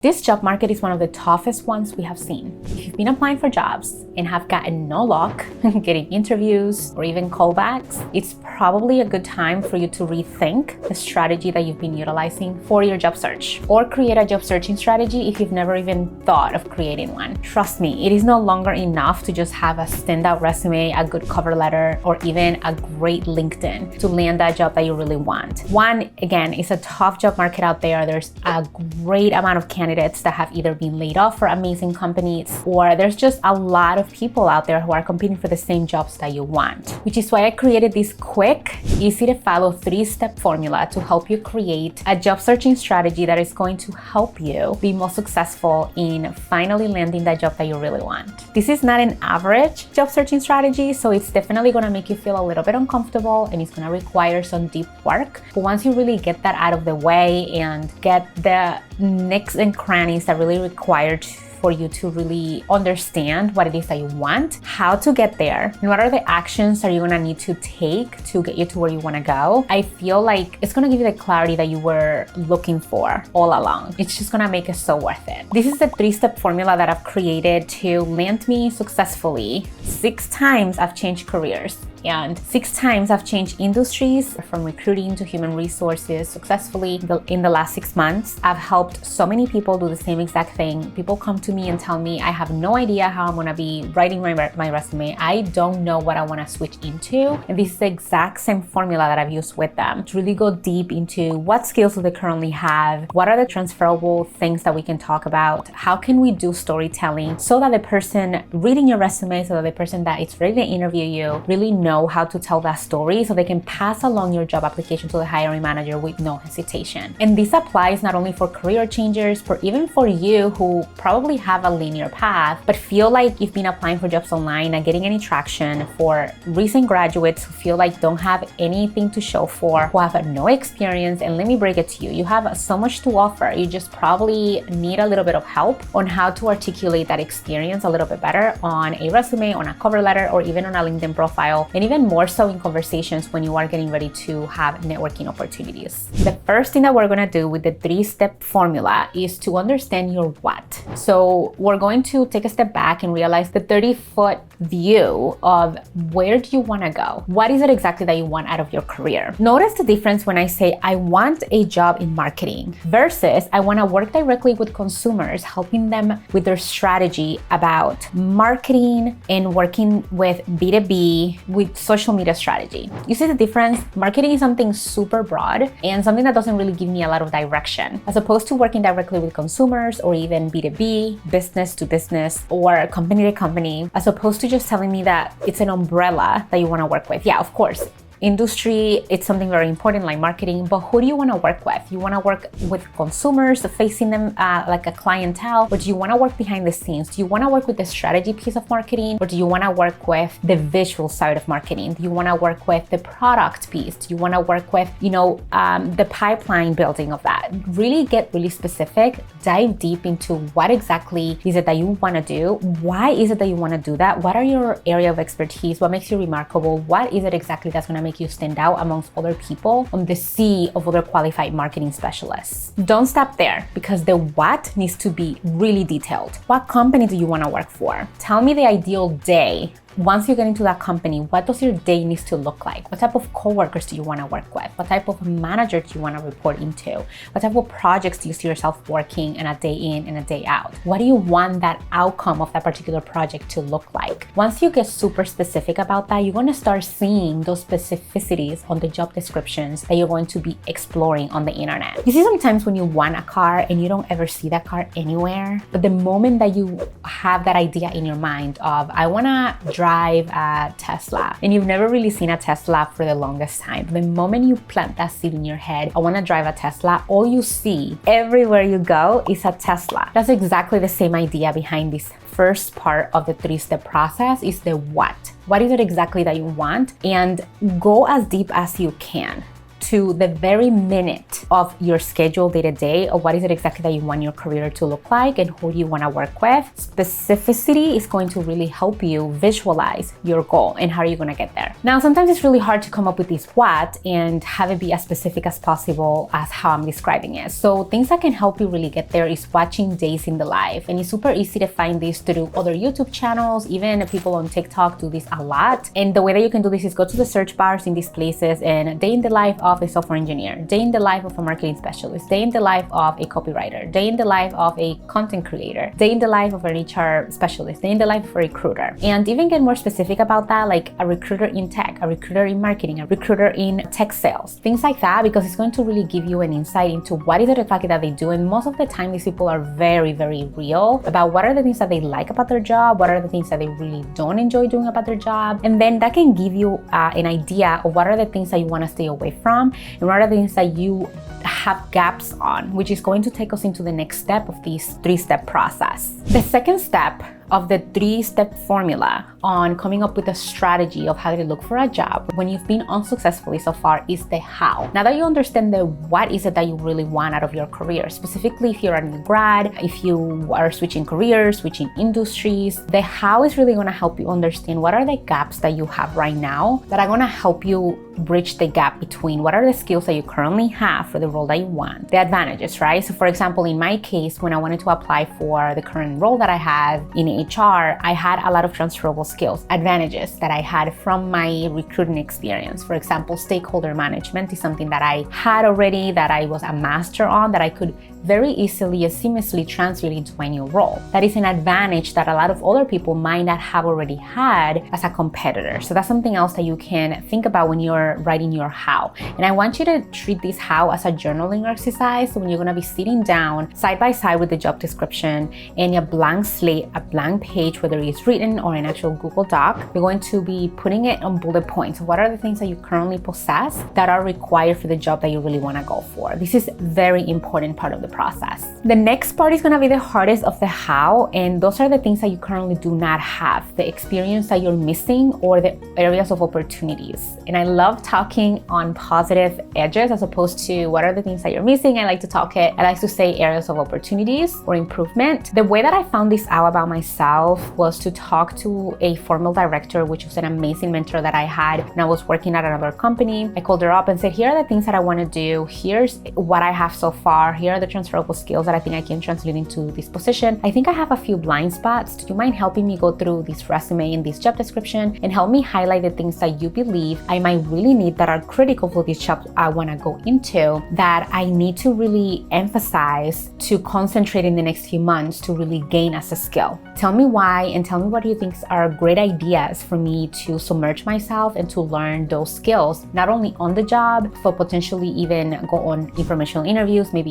This job market is one of the toughest ones we have seen. If you've been applying for jobs and have gotten no luck getting interviews or even callbacks, it's probably a good time for you to rethink the strategy that you've been utilizing for your job search, or create a job searching strategy if you've never even thought of creating one. Trust me, it is no longer enough to just have a standout resume, a good cover letter, or even a great LinkedIn to land that job that you really want. One, again, it's a tough job market out there. There's a great amount of candidates that have either been laid off for amazing companies, or there's just a lot of people out there who are competing for the same jobs that you want. Which is why I created this quick, easy to follow 3-step formula to help you create a job searching strategy that is going to help you be more successful in finally landing that job that you really want. This is not an average job searching strategy, so it's definitely going to make you feel a little bit uncomfortable and it's going to require some deep work. But once you really get that out of the way and get the nicks and crannies that really required for you to really understand what it is that you want, how to get there, and what are the actions that you're gonna need to take to get you to where you wanna go, I feel like it's gonna give you the clarity that you were looking for all along. It's just gonna make it so worth it. This is the 3-step formula that I've created to land me successfully. 6 times I've changed careers. And 6 times I've changed industries from recruiting to human resources successfully in the last 6 months. I've helped so many people do the same exact thing. People come to me and tell me, I have no idea how I'm gonna be writing my resume. I don't know what I wanna switch into. And this is the exact same formula that I've used with them to really go deep into what skills do they currently have, what are the transferable things that we can talk about, how can we do storytelling so that the person reading your resume, so that the person that is ready to interview you really know how to tell that story so they can pass along your job application to the hiring manager with no hesitation. And this applies not only for career changers, but even for you who probably have a linear path, but feel like you've been applying for jobs online, not getting any traction, for recent graduates who feel like don't have anything to show for, who have no experience. And let me break it to you, you have so much to offer. You just probably need a little bit of help on how to articulate that experience a little bit better on a resume, on a cover letter, or even on a LinkedIn profile. And even more so in conversations when you are getting ready to have networking opportunities. The first thing that we're gonna do with the 3-step formula is to understand your what. So we're going to take a step back and realize the 30-foot view of where do you wanna go? What is it exactly that you want out of your career? Notice the difference when I say I want a job in marketing versus I wanna work directly with consumers, helping them with their strategy about marketing and working with B2B, with social media strategy. You see the difference? Marketing is something super broad and something that doesn't really give me a lot of direction, as opposed to working directly with consumers or even B2B, business to business, or company to company, as opposed to just telling me that it's an umbrella that you want to work with. Yeah, of course. Industry, it's something very important like marketing, but who do you want to work with? You want to work with consumers, facing them like a clientele, or do you want to work behind the scenes? Do you want to work with the strategy piece of marketing, or do you want to work with the visual side of marketing? Do you want to work with the product piece? Do you want to work with, the pipeline building of that? Really get really specific, dive deep into what exactly is it that you want to do? Why is it that you want to do that? What are your area of expertise? What makes you remarkable? What is it exactly that's going to make you stand out amongst other people on the sea of other qualified marketing specialists? Don't stop there, because the what needs to be really detailed. What company do you want to work for? Tell me the ideal day. Once you get into that company, what does your day need to look like? What type of coworkers do you want to work with? What type of manager do you want to report into? What type of projects do you see yourself working in a day in and a day out? What do you want that outcome of that particular project to look like? Once you get super specific about that, you're going to start seeing those specificities on the job descriptions that you're going to be exploring on the internet. You see sometimes when you want a car and you don't ever see that car anywhere, but the moment that you have that idea in your mind of, I want to drive a Tesla, and you've never really seen a Tesla for the longest time. The moment you plant that seed in your head, I want to drive a Tesla, all you see everywhere you go is a Tesla. That's exactly the same idea behind this first part of the 3-step process, is the what. What is it exactly that you want? And go as deep as you can. to the very minute of your schedule day to day of what is it exactly that you want your career to look like and who you want to work with. Specificity is going to really help you visualize your goal and how are you going to get there. Now, sometimes it's really hard to come up with this what and have it be as specific as possible as how I'm describing it. So things that can help you really get there is watching days in the life. And it's super easy to find this through other YouTube channels. Even people on TikTok do this a lot. And the way that you can do this is go to the search bars in these places and day in the life of a software engineer, day in the life of a marketing specialist, day in the life of a copywriter, day in the life of a content creator, day in the life of an HR specialist, day in the life of a recruiter. And even get more specific about that, like a recruiter in tech, a recruiter in marketing, a recruiter in tech sales, things like that, because it's going to really give you an insight into what is it exactly that they do. And most of the time, these people are very, very real about what are the things that they like about their job, what are the things that they really don't enjoy doing about their job. And then that can give you an idea of what are the things that you want to stay away from and what are the things that you have gaps on, which is going to take us into the next step of this three-step process. The second step of the three-step formula on coming up with a strategy of how to look for a job when you've been unsuccessfully so far is the how. Now that you understand the what is it that you really want out of your career, specifically if you're a new grad, if you are switching careers, switching industries, the how is really going to help you understand what are the gaps that you have right now that are going to help you bridge the gap between what are the skills that you currently have for the role that you want, the advantages, right? So for example, in my case, when I wanted to apply for the current role that I have in HR, I had a lot of transferable skills, advantages that I had from my recruiting experience. For example, stakeholder management is something that I had already, that I was a master on, that I could very easily and seamlessly translate into my new role. That is an advantage that a lot of other people might not have already had as a competitor. So that's something else that you can think about when you're writing your how. And I want you to treat this how as a journaling exercise. So when you're going to be sitting down side by side with the job description and a blank slate, a blank page, whether it's written or an actual Google Doc, you're going to be putting it on bullet points. What are the things that you currently possess that are required for the job that you really want to go for? This is a very important part of the process. The next part is going to be the hardest of the how, and those are the things that you currently do not have, the experience that you're missing or the areas of opportunities. And I love talking on positive edges as opposed to what are the things that you're missing. I like to say areas of opportunities or improvement. The way that I found this out about myself was to talk to a formal director, which was an amazing mentor that I had when I was working at another company. I called her up and said, here are the things that I want to do. Here's what I have so far. Here are the transferable skills that I think I can translate into this position. I think I have a few blind spots. Do you mind helping me go through this resume and this job description and help me highlight the things that you believe I might really need that are critical for this job I want to go into, that I need to really emphasize to concentrate in the next few months to really gain as a skill. Tell me why and tell me what you think are great ideas for me to submerge myself and to learn those skills, not only on the job, but potentially even go on informational interviews, maybe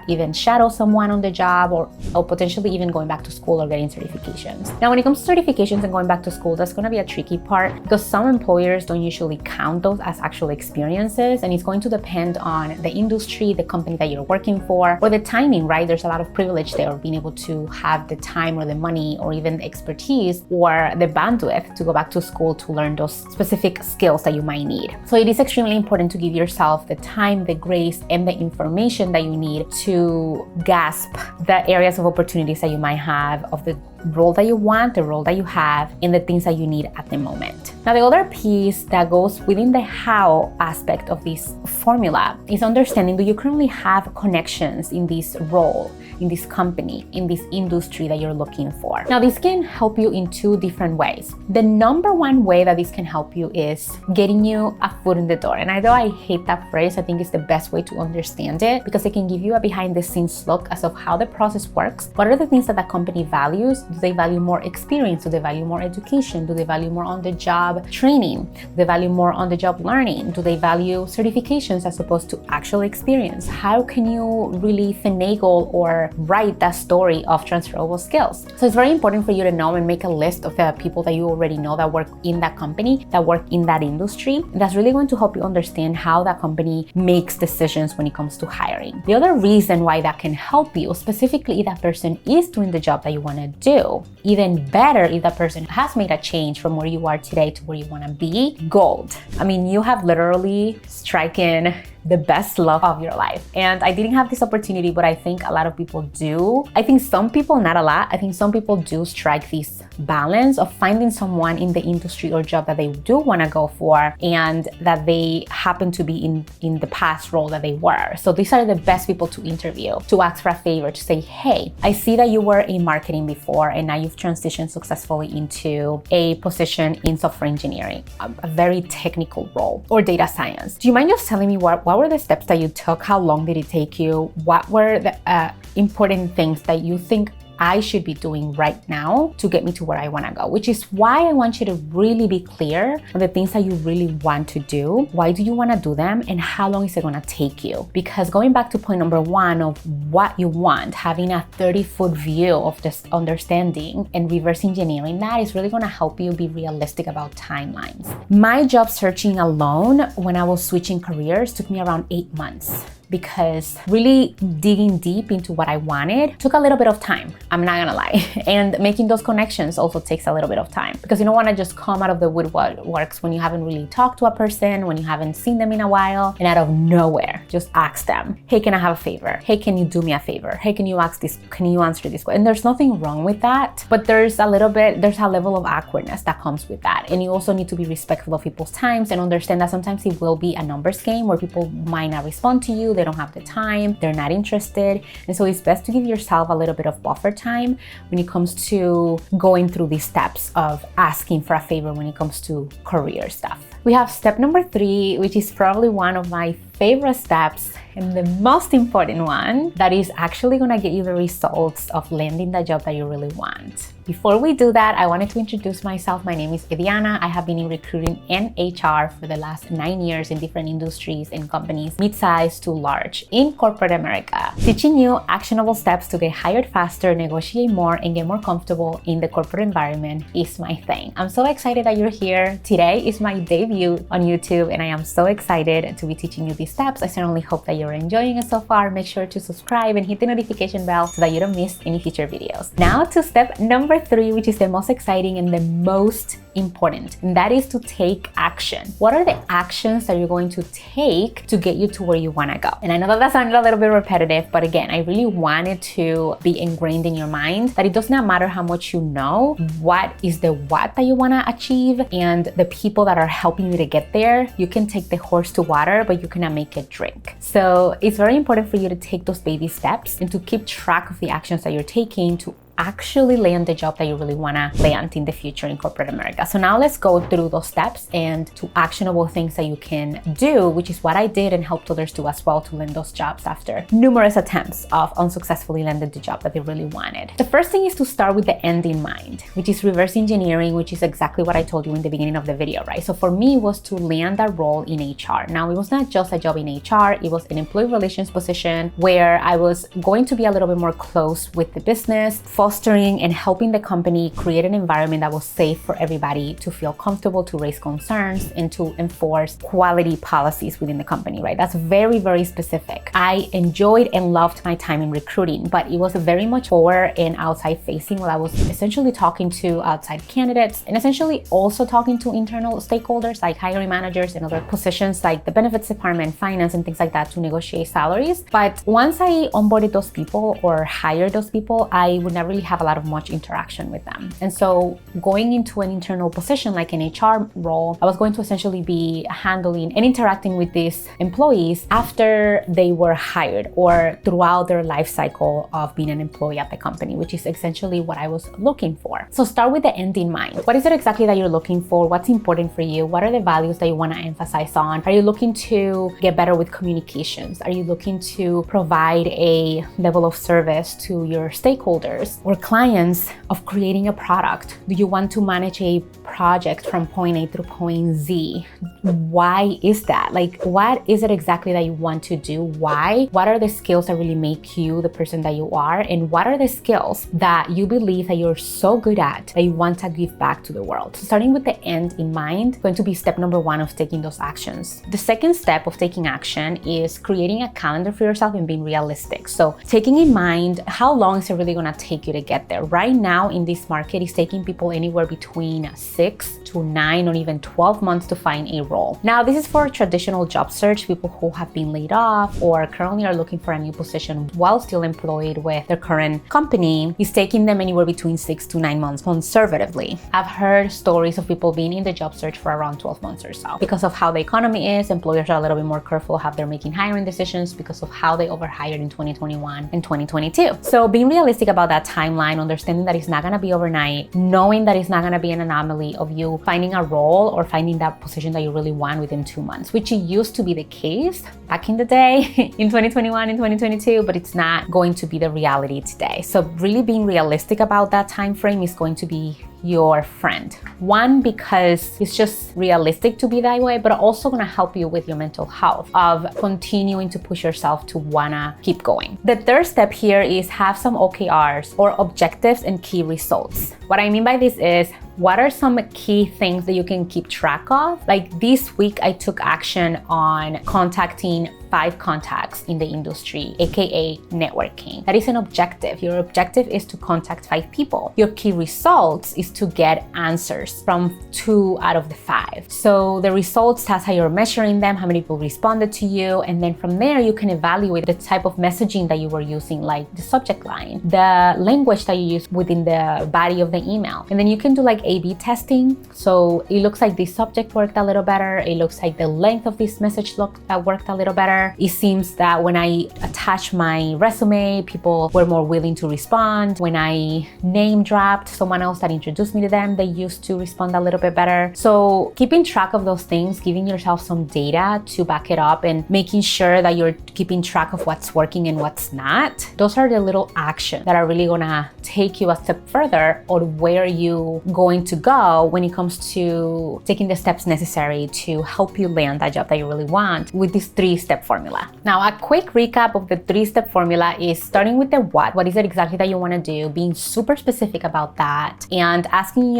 even shadow someone on the job, or potentially even going back to school or getting certifications. Now, when it comes to certifications and going back to school, that's going to be a tricky part because some employers don't usually count those as actual experiences, and it's going to depend on the industry, the company that you're working for, or the timing, right? There's a lot of privilege there of being able to have the time or the money or even the expertise or the bandwidth to go back to school to learn those specific skills that you might need. So it is extremely important to give yourself the time, the grace, and the information that you need to grasp the areas of opportunities that you might have of the role that you want, the role that you have, and the things that you need at the moment. Now, the other piece that goes within the how aspect of this formula is understanding, do you currently have connections in this role, in this company, in this industry that you're looking for? Now, this can help you in two different ways. The number one way that this can help you is getting you a foot in the door. And although I hate that phrase, I think it's the best way to understand it because it can give you a behind the scenes look as of how the process works. What are the things that the company values? Do they value more experience? Do they value more education? Do they value more on the job training? Do they value more on the job learning? Do they value certifications as opposed to actual experience? How can you really finagle or write that story of transferable skills? So it's very important for you to know and make a list of the people that you already know that work in that company, that work in that industry. And that's really going to help you understand how that company makes decisions when it comes to hiring. The other reason why that can help you, specifically if that person is doing the job that you want to do, even better if that person has made a change from where you are today to where you want to be, gold. I mean, you have literally stricken the best love of your life. And I didn't have this opportunity, but I think a lot of people do. I think some people, not a lot, I think some people do strike this balance of finding someone in the industry or job that they do want to go for and that they happen to be in the past role that they were. So these are the best people to interview, to ask for a favor, to say, hey, I see that you were in marketing before and now you've transitioned successfully into a position in software engineering, a very technical role, or data science. Do you mind just telling me what were the steps that you took? How long did it take you? What were the important things that you think I should be doing right now to get me to where I want to go? Which is why I want you to really be clear on the things that you really want to do. Why do you want to do them? And how long is it going to take you? Because going back to point number one of what you want, having a 30-foot view of this understanding and reverse engineering that is really going to help you be realistic about timelines. My job searching alone when I was switching careers took me around 8 months, because really digging deep into what I wanted took a little bit of time. I'm not gonna lie. And making those connections also takes a little bit of time, because you don't wanna just come out of the woodworks when you haven't really talked to a person, when you haven't seen them in a while, and out of nowhere, just ask them, hey, can I have a favor? Hey, can you do me a favor? Hey, can you answer this question? And there's nothing wrong with that, but there's a level of awkwardness that comes with that. And you also need to be respectful of people's times and understand that sometimes it will be a numbers game where people might not respond to you. They don't have the time, they're not interested. And so it's best to give yourself a little bit of buffer time when it comes to going through these steps of asking for a favor when it comes to career stuff. We have step number 3, which is probably one of my favorite steps and the most important one that is actually gonna get you the results of landing the job that you really want. Before we do that, I wanted to introduce myself. My name is Vidiana. I have been in recruiting and HR for the last 9 years in different industries and companies, mid-size to large, in corporate America. Teaching you actionable steps to get hired faster, negotiate more, and get more comfortable in the corporate environment is my thing. I'm so excited that you're here. Today is my debut on YouTube, and I am so excited to be teaching you these steps. I certainly hope that you're enjoying it so far. Make sure to subscribe and hit the notification bell so that you don't miss any future videos. Now to step number 3, which is the most exciting and the most important, and that is to take action. What are the actions that you're going to take to get you to where you want to go? And I know that sounded a little bit repetitive, but again, I really wanted to be ingrained in your mind that it does not matter how much you know, what is the what that you want to achieve, and the people that are helping you to get there. You can take the horse to water, but you cannot make it drink. So it's very important for you to take those baby steps and to keep track of the actions that you're taking to actually land the job that you really want to land in the future in corporate America. So now let's go through those steps and to actionable things that you can do, which is what I did and helped others do as well to land those jobs after numerous attempts of unsuccessfully landing the job that they really wanted. The first thing is to start with the end in mind, which is reverse engineering, which is exactly what I told you in the beginning of the video, right? So for me, it was to land that role in HR. Now, it was not just a job in HR, it was an employee relations position where I was going to be a little bit more close with the business, fostering and helping the company create an environment that was safe for everybody to feel comfortable, to raise concerns, and to enforce quality policies within the company, right? That's very, very specific. I enjoyed and loved my time in recruiting, but it was very much forward and outside facing, where I was essentially talking to outside candidates and essentially also talking to internal stakeholders like hiring managers and other positions like the benefits department, finance, and things like that to negotiate salaries. But once I onboarded those people or hired those people, I would not really have a lot of much interaction with them. And so going into an internal position like an HR role, I was going to essentially be handling and interacting with these employees after they were hired or throughout their life cycle of being an employee at the company, which is essentially what I was looking for. So start with the end in mind. What is it exactly that you're looking for? What's important for you? What are the values that you want to emphasize on? Are you looking to get better with communications? Are you looking to provide a level of service to your stakeholders or clients of creating a product? Do you want to manage a project from point A through point Z? Why is that? Like, what is it exactly that you want to do? Why? What are the skills that really make you the person that you are? And what are the skills that you believe that you're so good at that you want to give back to the world? So starting with the end in mind, going to be step number 1 of taking those actions. The second step of taking action is creating a calendar for yourself and being realistic. So taking in mind, how long is it really going to take you to get there. Right now in this market, it's taking people anywhere between 6 to 9 or even 12 months to find a role. Now, this is for traditional job search, people who have been laid off or currently are looking for a new position while still employed with their current company. It's taking them anywhere between 6 to 9 months conservatively. I've heard stories of people being in the job search for around 12 months or so. Because of how the economy is, employers are a little bit more careful of how they're making hiring decisions because of how they overhired in 2021 and 2022. So being realistic about that timeline, understanding that it's not gonna be overnight, knowing that it's not gonna be an anomaly of you finding a role or finding that position that you really want within 2 months, which used to be the case back in the day in 2021 and 2022, but it's not going to be the reality today. So really being realistic about that time frame is going to be your friend. One, because it's just realistic to be that way, but also gonna help you with your mental health of continuing to push yourself to wanna keep going. The third step here is have some OKRs or objectives and key results. What I mean by this is, what are some key things that you can keep track of? Like this week, I took action on contacting 5 contacts in the industry, aka networking. That is an objective. Your objective is to contact 5 people. Your key results is to get answers from 2 out of the 5. So the results, that's how you're measuring them, how many people responded to you, and then from there you can evaluate the type of messaging that you were using, like the subject line, the language that you use within the body of the email. And then you can do like A/B testing. So it looks like this subject worked a little better. It looks like the length of this message worked a little better. It seems that when I attached my resume, people were more willing to respond. When I name dropped someone else that introduced me to them, they used to respond a little bit better. So keeping track of those things, giving yourself some data to back it up and making sure that you're keeping track of what's working and what's not. Those are the little actions that are really gonna take you a step further on where you going to go when it comes to taking the steps necessary to help you land that job that you really want with this 3-step formula. Now, a quick recap of the 3-step formula is starting with the what. What is it exactly that you want to do? Being super specific about that and asking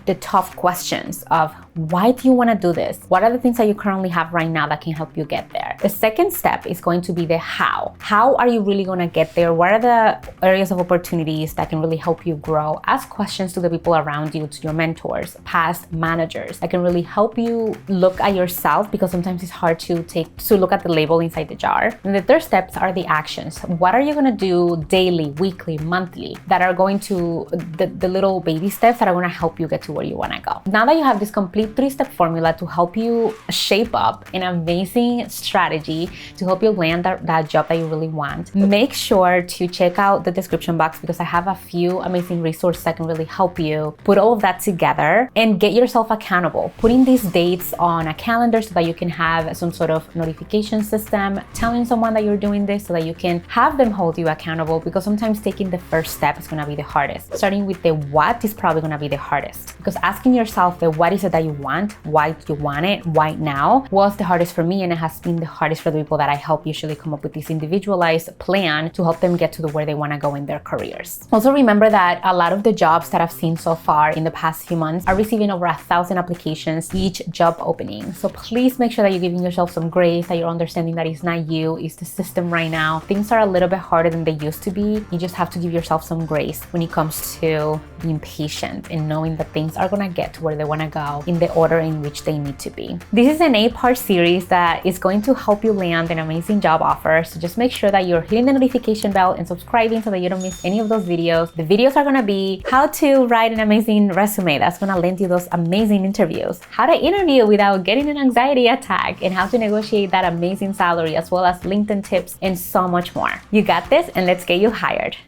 the tough questions of why do you want to do this? What are the things that you currently have right now that can help you get there? The second step is going to be the how. How are you really going to get there? What are the areas of opportunities that can really help you grow? Ask questions to the people around you, to your mentors, past managers, that can really help you look at yourself, because sometimes it's hard to look at the label inside the jar. And the third steps are the actions. What are you going to do daily, weekly, monthly, that are going to the little baby steps that are going to help you get to where you want to go? Now that you have this complete 3-step formula to help you shape up an amazing strategy to help you land that job that you really want, make sure to check out the description box, because I have a few amazing resources that can really help you put all of that together and get yourself accountable. Putting these dates on a calendar so that you can have some sort of notification system, telling someone that you're doing this so that you can have them hold you accountable, because sometimes taking the first step is going to be the hardest. Starting with the what is probably going to be the hardest, because asking yourself the what is it that you want, why do you want it, why now, was the hardest for me, and it has been the hardest for the people that I help usually come up with this individualized plan to help them get to where they want to go in their careers. Also remember that a lot of the jobs that I've seen so far in the past few months are receiving over 1,000 applications each job opening. So please make sure that you're giving yourself some grace, that you're understanding that it's not you, it's the system right now. Things are a little bit harder than they used to be. You just have to give yourself some grace when it comes to being patient and knowing that things are gonna get to where they wanna go in the order in which they need to be. This is an 8-part series that is going to help you land an amazing job offer. So just make sure that you're hitting the notification bell and subscribing so that you don't miss any of those videos. The videos are gonna be how to write an amazing resume that's gonna land you those amazing interviews, how to interview without getting an anxiety attack, and how to negotiate that amazing salary, as well as LinkedIn tips and so much more. You got this, and let's get you hired.